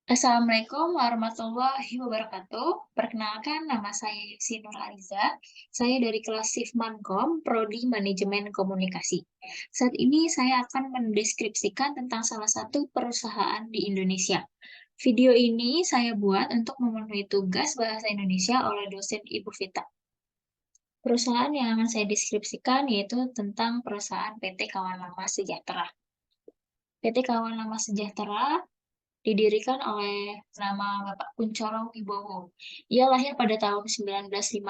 Assalamualaikum warahmatullahi wabarakatuh. Perkenalkan, nama saya Yesi Nurhaliza. Saya dari kelas Sifmankom, Prodi Manajemen Komunikasi. Saat ini saya akan mendeskripsikan tentang salah satu perusahaan di Indonesia. Video ini saya buat untuk memenuhi tugas bahasa Indonesia oleh dosen Ibu Vita. Perusahaan yang akan saya deskripsikan yaitu tentang perusahaan PT Kawan Lama Sejahtera. PT Kawan Lama Sejahtera didirikan oleh nama Bapak Kunchoro Wibowo. Ia lahir pada tahun 1956.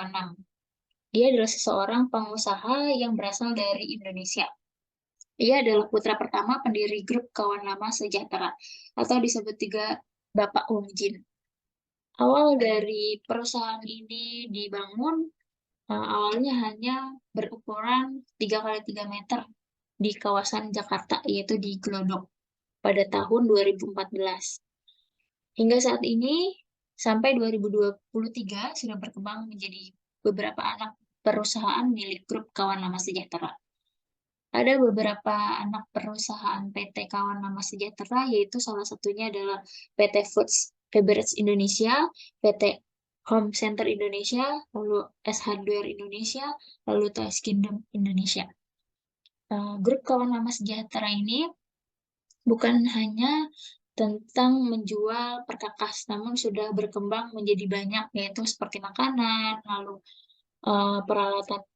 Dia adalah seseorang pengusaha yang berasal dari Indonesia. Ia adalah putra pertama pendiri grup Kawan Lama Sejahtera, atau disebut juga Bapak Wong Jin. Awal dari perusahaan ini dibangun, awalnya hanya berukuran 3 kali 3 meter di kawasan Jakarta, yaitu di Glodok, pada tahun 2014. Hingga saat ini, sampai 2023, sudah berkembang menjadi beberapa anak perusahaan milik grup Kawan Lama Sejahtera. Ada beberapa anak perusahaan PT Kawan Lama Sejahtera, yaitu salah satunya adalah PT Foods Beverage Indonesia, PT Home Center Indonesia, lalu S Hardware Indonesia, lalu Toys Kingdom Indonesia. Grup Kawan Lama Sejahtera ini bukan hanya tentang menjual perkakas, namun sudah berkembang menjadi banyak, yaitu seperti makanan, lalu peralatan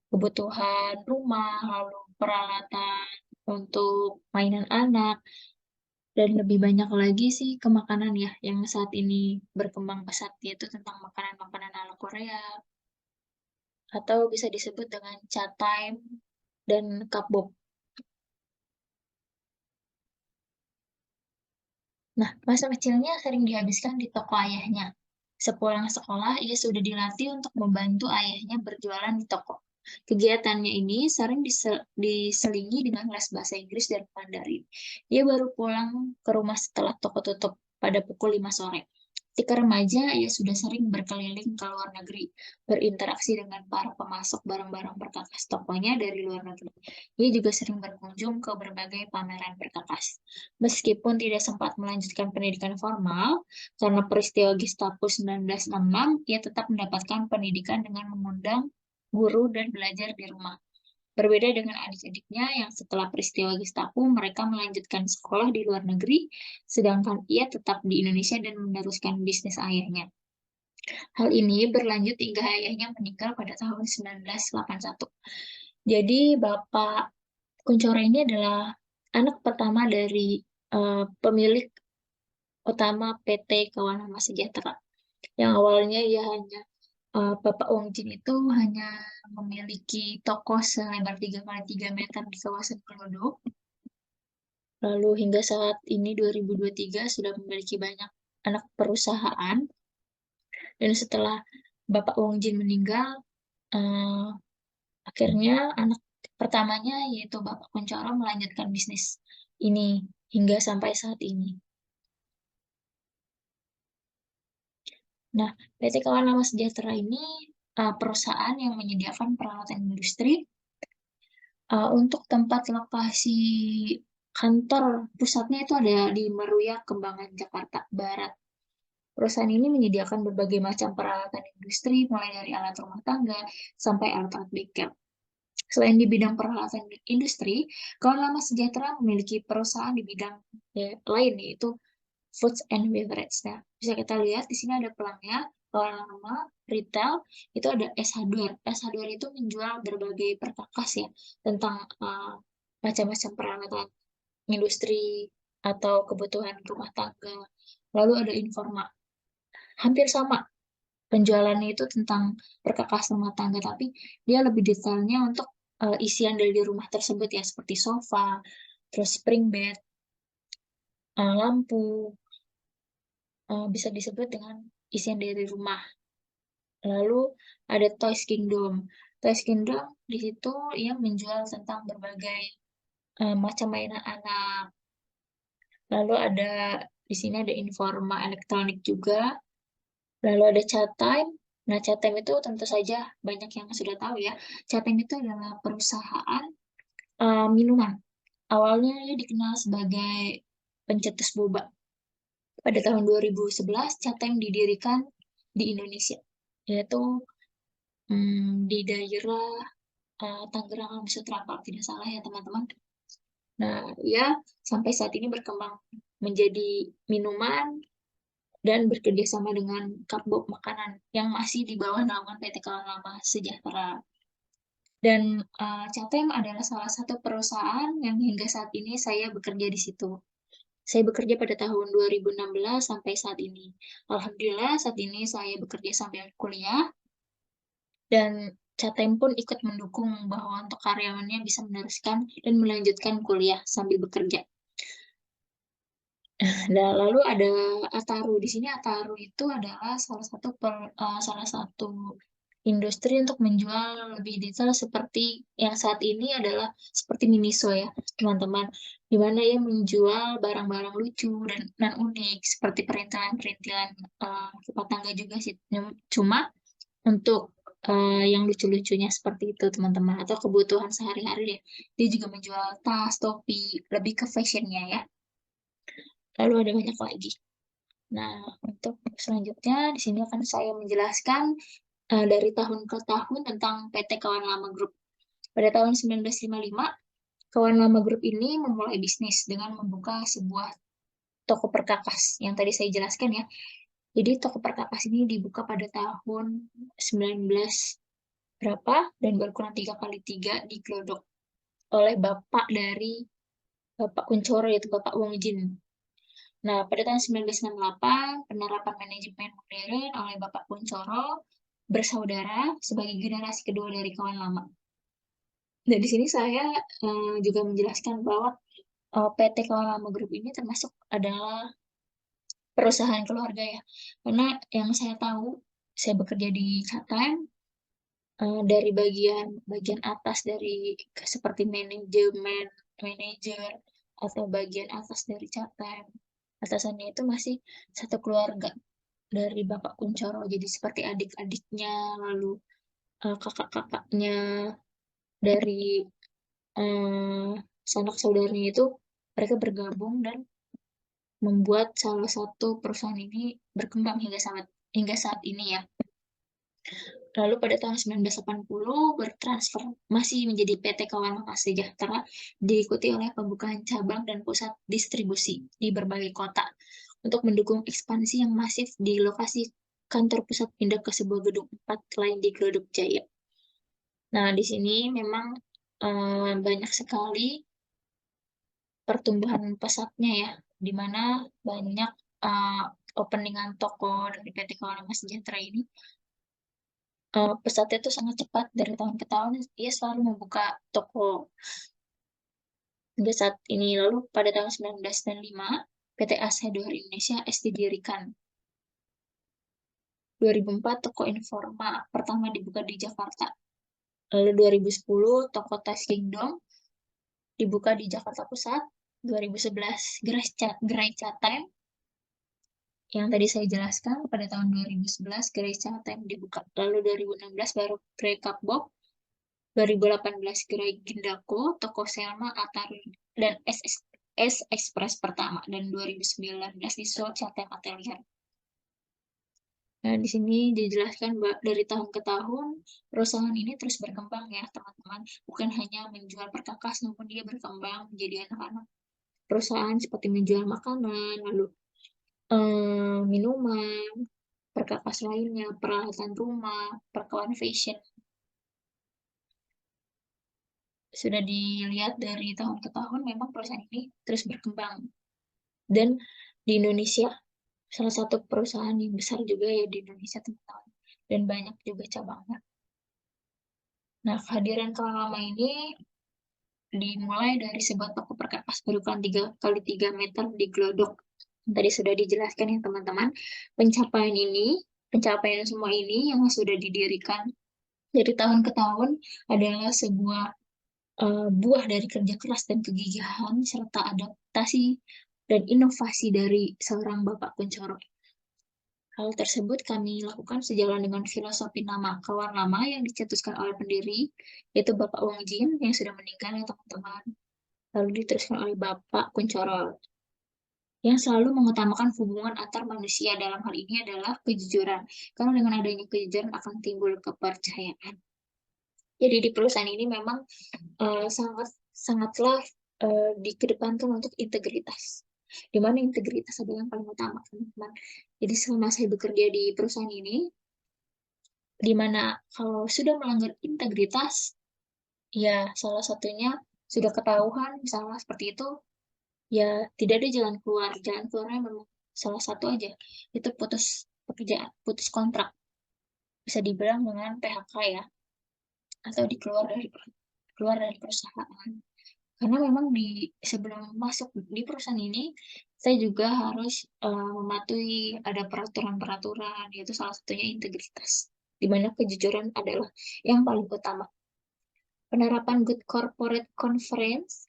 kebutuhan rumah, lalu peralatan untuk mainan anak, dan lebih banyak lagi sih ke makanan ya, yang saat ini berkembang pesat, yaitu tentang makanan-makanan ala Korea, atau bisa disebut dengan chat time dan kapbob. Nah, masa kecilnya sering dihabiskan di toko ayahnya. Sepulang sekolah, ia sudah dilatih untuk membantu ayahnya berjualan di toko. Kegiatannya ini sering diselingi dengan les bahasa Inggris dan Mandarin. Ia baru pulang ke rumah setelah toko tutup pada pukul 5 sore. Ketika remaja, ia sudah sering berkeliling ke luar negeri, berinteraksi dengan para pemasok barang-barang perkakas tokonya dari luar negeri. Ia juga sering berkunjung ke berbagai pameran perkakas. Meskipun tidak sempat melanjutkan pendidikan formal, karena peristiwa Gestapo 1966, ia tetap mendapatkan pendidikan dengan mengundang guru dan belajar di rumah. Berbeda dengan adik-adiknya yang setelah peristiwa Gestapo, mereka melanjutkan sekolah di luar negeri, sedangkan ia tetap di Indonesia dan meneruskan bisnis ayahnya. Hal ini berlanjut hingga ayahnya meninggal pada tahun 1981. Jadi Bapak Kunchoro ini adalah anak pertama dari pemilik utama PT Kawan Lama Sejahtera. Yang awalnya ia hanya Bapak Wong Jin itu hanya memiliki toko selebar 3 kali 3 meter di kawasan Glodok. Lalu hingga saat ini 2023 sudah memiliki banyak anak perusahaan. Dan setelah Bapak Wong Jin meninggal, eh, akhirnya anak pertamanya yaitu Bapak Kunchoro melanjutkan bisnis ini hingga sampai saat ini. Nah, PT Kawan Lama Sejahtera ini perusahaan yang menyediakan peralatan industri untuk tempat lokasi kantor pusatnya itu ada di Meruya, Kembangan, Jakarta Barat. Perusahaan ini menyediakan berbagai macam peralatan industri, mulai dari alat rumah tangga sampai alat-alat bengkel. Selain di bidang peralatan industri, Kawan Lama Sejahtera memiliki perusahaan di bidang lain, yaitu foods and beverage. Nah, bisa kita lihat di sini ada pelangnya. Kawan Lama retail itu ada S Hardware. S Hardware itu menjual berbagai perkakas ya, tentang macam-macam peralatan industri atau kebutuhan rumah tangga. Lalu ada Informa. Hampir sama penjualannya itu tentang perkakas rumah tangga, tapi dia lebih detailnya untuk isian dari rumah tersebut ya, seperti sofa, terus spring bed, lampu, bisa disebut dengan isian dari rumah. Lalu ada Toys Kingdom. Toys Kingdom di situ ia menjual tentang berbagai macam mainan anak. Lalu ada di sini ada Informa elektronik juga. Lalu ada Chatime. Nah, Chatime itu tentu saja banyak yang sudah tahu ya. Chatime itu adalah perusahaan minuman. Awalnya dia dikenal sebagai pencetus boba. pada tahun 2011 CATM didirikan di Indonesia, yaitu di daerah Tangerang Sutra kalau tidak salah ya teman-teman. Nah, ya sampai saat ini berkembang menjadi minuman dan bekerja sama dengan Kapbog Makanan yang masih di bawah naungan PT Kawan Lama Sejahtera. Dan CATM adalah salah satu perusahaan yang hingga saat ini saya bekerja di situ. Saya bekerja pada tahun 2016 sampai saat ini. Alhamdulillah saat ini saya bekerja sambil kuliah dan CATM pun ikut mendukung bahwa untuk karyawannya bisa meneruskan dan melanjutkan kuliah sambil bekerja. Nah, lalu ada Ataru. Di sini Ataru itu adalah salah satu industri untuk menjual lebih detail seperti yang saat ini adalah seperti Miniso ya, teman-teman. Di mana ia menjual barang-barang lucu dan unik seperti perintilan-perintilan kipas tangga juga sih. Cuma untuk yang lucu-lucunya seperti itu, teman-teman, atau kebutuhan sehari-hari deh. Dia juga menjual tas, topi, lebih ke fashionnya ya. Lalu ada banyak lagi. Nah, untuk selanjutnya di sini akan saya menjelaskan dari tahun ke tahun tentang PT Kawan Lama Group. Pada tahun 1955, Kawan Lama Group ini memulai bisnis dengan membuka sebuah toko perkakas yang tadi saya jelaskan ya. Jadi toko perkakas ini dibuka pada tahun 19 berapa dan berkurang 3 kali 3 digelodok oleh Bapak Kuncoro yaitu Bapak Wong Jin. Nah, pada tahun 1968, penerapan manajemen modern oleh Bapak Kuncoro bersaudara sebagai generasi kedua dari kawan lama. Dan di sini saya juga menjelaskan bahwa PT Kawan Lama Group ini termasuk adalah perusahaan keluarga ya. Karena yang saya tahu, saya bekerja di CATM, dari bagian atas dari seperti manajer atau bagian atas dari CATM. Atasannya itu masih satu keluarga dari Bapak Kuncoro. Jadi seperti adik-adiknya, lalu kakak-kakaknya dari sanak saudaranya itu mereka bergabung dan membuat salah satu perusahaan ini berkembang hingga saat ini ya. Lalu pada tahun 1980 bertransformasi menjadi PT Kawan Lama Sejahtera, diikuti oleh pembukaan cabang dan pusat distribusi di berbagai kota untuk mendukung ekspansi yang masif di lokasi kantor pusat pindah ke sebuah gedung 4 lain di Glodok Jaya. Nah, di sini memang banyak sekali pertumbuhan pesatnya ya, di mana banyak openingan toko dari PT Kawan Lama Sejahtera ini pesatnya itu sangat cepat dari tahun ke tahun. Ia selalu membuka toko hingga saat ini. Lalu pada tahun 1995 PT Asedor Indonesia S didirikan. 2004 toko Informa pertama dibuka di Jakarta. Lalu 2010 toko Tas Kingdom dibuka di Jakarta Pusat. 2011 Gerai Catem yang tadi saya jelaskan pada tahun 2011 Gerai Catem dibuka. Lalu 2016 baru Gerai Kapbog. 2018 Gerai Gindako, Toko Selma, Atari, dan S Express pertama. Dan 2019 di Seoul Catem Atelier. Nah, di sini dijelaskan dari tahun ke tahun, perusahaan ini terus berkembang ya, teman-teman. Bukan hanya menjual perkakas, namun dia berkembang menjadi anak-anak perusahaan seperti menjual makanan, lalu minuman, perkakas lainnya, peralatan rumah, perkawan fashion. Sudah dilihat dari tahun ke tahun, memang perusahaan ini terus berkembang. Dan di Indonesia, salah satu perusahaan yang besar juga ya di Indonesia, teman-teman. Dan banyak juga cabangnya. Nah, kehadiran Kawan Lama ini dimulai dari sebuah toko perkakas berukuran 3 kali 3 meter di Glodok. Tadi sudah dijelaskan ya teman-teman. Pencapaian semua ini yang sudah didirikan dari tahun ke tahun adalah sebuah buah dari kerja keras dan kegigihan serta adaptasi dan inovasi dari seorang Bapak Kuncoro. Hal tersebut kami lakukan sejalan dengan filosofi nama Kawan Lama yang dicetuskan oleh pendiri, yaitu Bapak Wong Jin yang sudah meninggal ya teman-teman. Lalu diteruskan oleh Bapak Kuncoro yang selalu mengutamakan hubungan antar manusia. Dalam hal ini adalah kejujuran, karena dengan adanya kejujuran akan timbul kepercayaan. Jadi di perusahaan ini memang, sangatlah, dikedepankan untuk integritas, di mana integritas adalah yang paling utama, teman-teman. Jadi selama saya bekerja di perusahaan ini, di mana kalau sudah melanggar integritas, ya salah satunya sudah ketahuan misalnya seperti itu, ya tidak ada jalan keluar. Jalan keluarnya memang salah satu aja, itu putus pekerjaan, putus kontrak, bisa dibilang dengan PHK ya, atau keluar dari perusahaan. Karena memang sebelum masuk di perusahaan ini, saya juga harus, mematuhi ada peraturan-peraturan, yaitu salah satunya integritas, di mana kejujuran adalah yang paling utama. Penerapan good corporate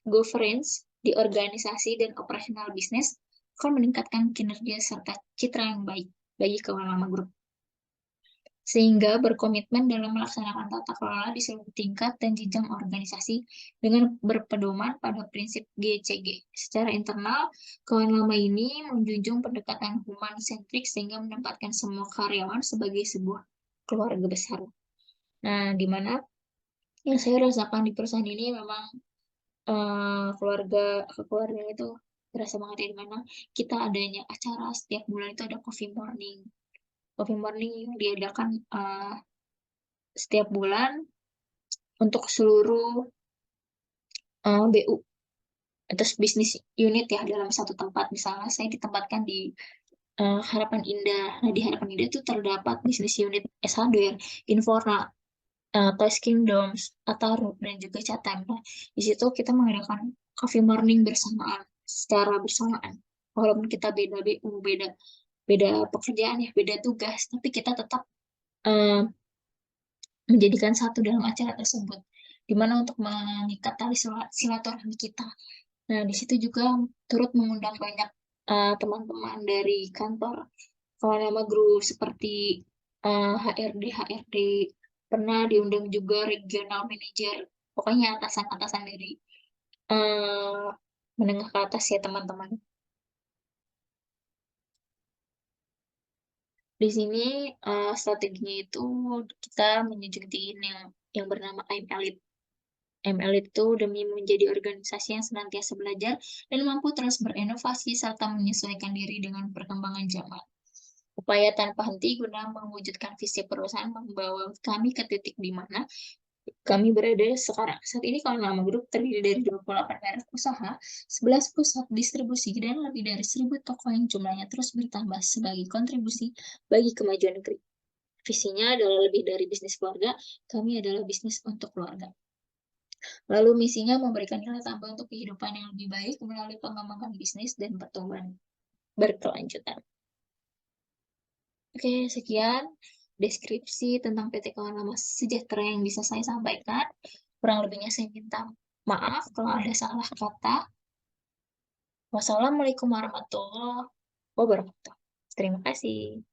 governance di organisasi dan operasional bisnis akan meningkatkan kinerja serta citra yang baik bagi Kawalama Group, sehingga berkomitmen dalam melaksanakan tata kelola di seluruh tingkat dan jenjang organisasi dengan berpedoman pada prinsip GCG. Secara internal, kawan lama ini menjunjung pendekatan human-centric sehingga menempatkan semua karyawan sebagai sebuah keluarga besar. Nah, di mana yang saya rasakan di perusahaan ini memang keluarga itu berasa banget ya, di mana kita adanya acara setiap bulan itu ada coffee morning. Coffee morning yang diadakan setiap bulan untuk seluruh BU atau bisnis unit ya dalam satu tempat. Misalnya saya ditempatkan di Harapan Indah. Nah, di Harapan Indah itu terdapat bisnis unit S Hardware, Informa, Toys Kingdoms, Ataru, dan juga Chatham. Nah, di situ kita mengadakan coffee morning secara bersamaan. Walaupun kita beda BU, beda pekerjaan ya, beda tugas, tapi kita tetap uh, menjadikan satu dalam acara tersebut, di mana untuk mengikat tali silaturahmi kita. Nah, di situ juga turut mengundang banyak teman-teman dari kantor kawan lama group seperti HRD, pernah diundang juga regional manager, pokoknya atasan-atasan dari uh, menengah ke atas ya teman-teman. Di sini strateginya itu kita menjunjung tinggi yang bernama I'm Elite. I'm Elite itu demi menjadi organisasi yang senantiasa belajar dan mampu terus berinovasi serta menyesuaikan diri dengan perkembangan zaman. Upaya tanpa henti guna mewujudkan visi perusahaan membawa kami ke titik di mana kami berada sekarang. Saat ini Kawan Lama Group terdiri dari 28 merek usaha, 11 pusat distribusi, dan lebih dari 1.000 toko yang jumlahnya terus bertambah sebagai kontribusi bagi kemajuan negeri. Visinya adalah lebih dari bisnis keluarga, kami adalah bisnis untuk keluarga. Lalu misinya memberikan nilai tambah untuk kehidupan yang lebih baik melalui pengembangan bisnis dan pertumbuhan berkelanjutan. Oke, sekian deskripsi tentang PT Kawan Lama Sejahtera yang bisa saya sampaikan. Kurang lebihnya saya minta maaf kalau ada salah kata. Wassalamualaikum warahmatullahi wabarakatuh. Terima kasih.